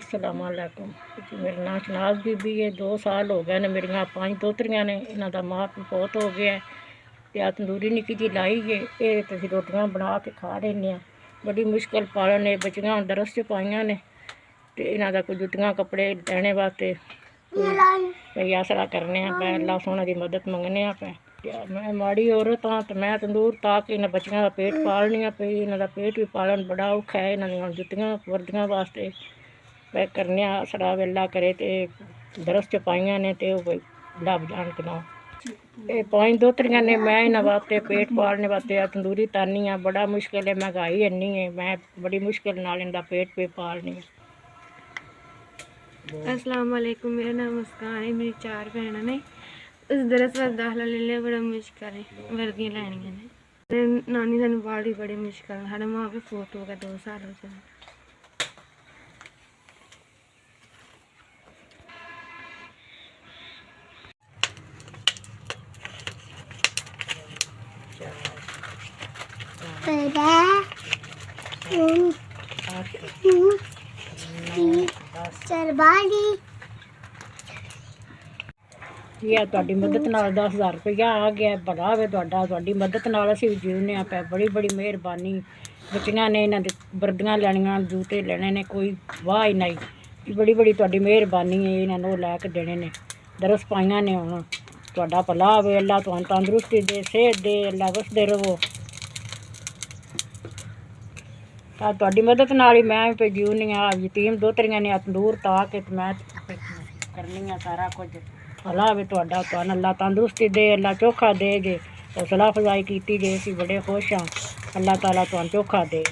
अस्सलाम वालेकुम जी। मेरा नाम शनाज बीबी है। 2 साल हो गए ने मेरिया 5 दोहतरियां ने। इन्हां दा मां प्यो बहुत हो गया है ते आ तंदूरी निक्की जी लाई है। ये ते असीं रोटियां बना के खा रहे हैं। बड़ी मुश्किल पालन ने बच्चियां दरस च पाइयां ने ते इन्हां दा कोई जुत्तियां कपड़े लैने वास्ते कोई आसरा करने पे। अल्लाह सोने की मदद मंगने पे। मैं माड़ी औरत हाँ तो मैं तंदूर ताक के इन्हां बच्चियां दा पेट पालनी पई। इन्हां दा पेट भी पालन बड़ा औखा है। इन्हां दियां जुत्तियां वर्दियां वास्ते पे करने आसरा वेला करे तो दरस च पाइयां ने तो लभ जान के ना। ये 5 दोहतरियां ने। मैं इन्हां वास्ते पेट पालने वास्ते तंदूरी तानी हाँ। बड़ा मुश्किल है, महंगाई इन्नी है। मैं बड़ी मुश्किल नाल इनका पेट पे पालनी है। अस्सलाम वालेकुम। मेरा नाम मुस्कान है। मेरी 4 भैन ने। उस दरस वाल दाखला ले लिया बड़ा मुश्किल है। वर्दियां लैनियां ने। नानी सानू बाड़ी बड़ी मुश्किल। साढ़े मां प्यो फोट हो गया 2 साल हो गए। यह तुहाडी मदद नाल 10,000 रुपया आ गया। भला होवे तुहाडा। तुहाडी मदद नाल असीं भी जीउने पे। बड़ी बड़ी मेहरबानी। बच्चियां ने इन्हां दे वर्दियां लैनियां, जूते लेने ने, कोई वाह ही नहीं। बड़ी बड़ी तुहाडी मेहरबानी है। इन्हां नूं लैके देने ने दरस पाइयां ने। हुण तुहाडा भला होवे। अल्लाह तुहानूं तंदुरुस्ती दे, सेहत दे। अल्लाह वसदे रवो। तुहाडी मदद नाल ही मैं पे जीउनी हाँ। यतीम दोहतरियां ने तंदूर ताक के मैं करनी हाँ सारा कुछ। भला होवे तुहाडा। तुहानूं अल्लाह तंदुरुस्ती दे, अल्लाह चोखा दे जे। हौसला अफजाई कीती जे। असीं बड़े खुश हाँ। अल्लाह ताला तुहानूं चोखा दे।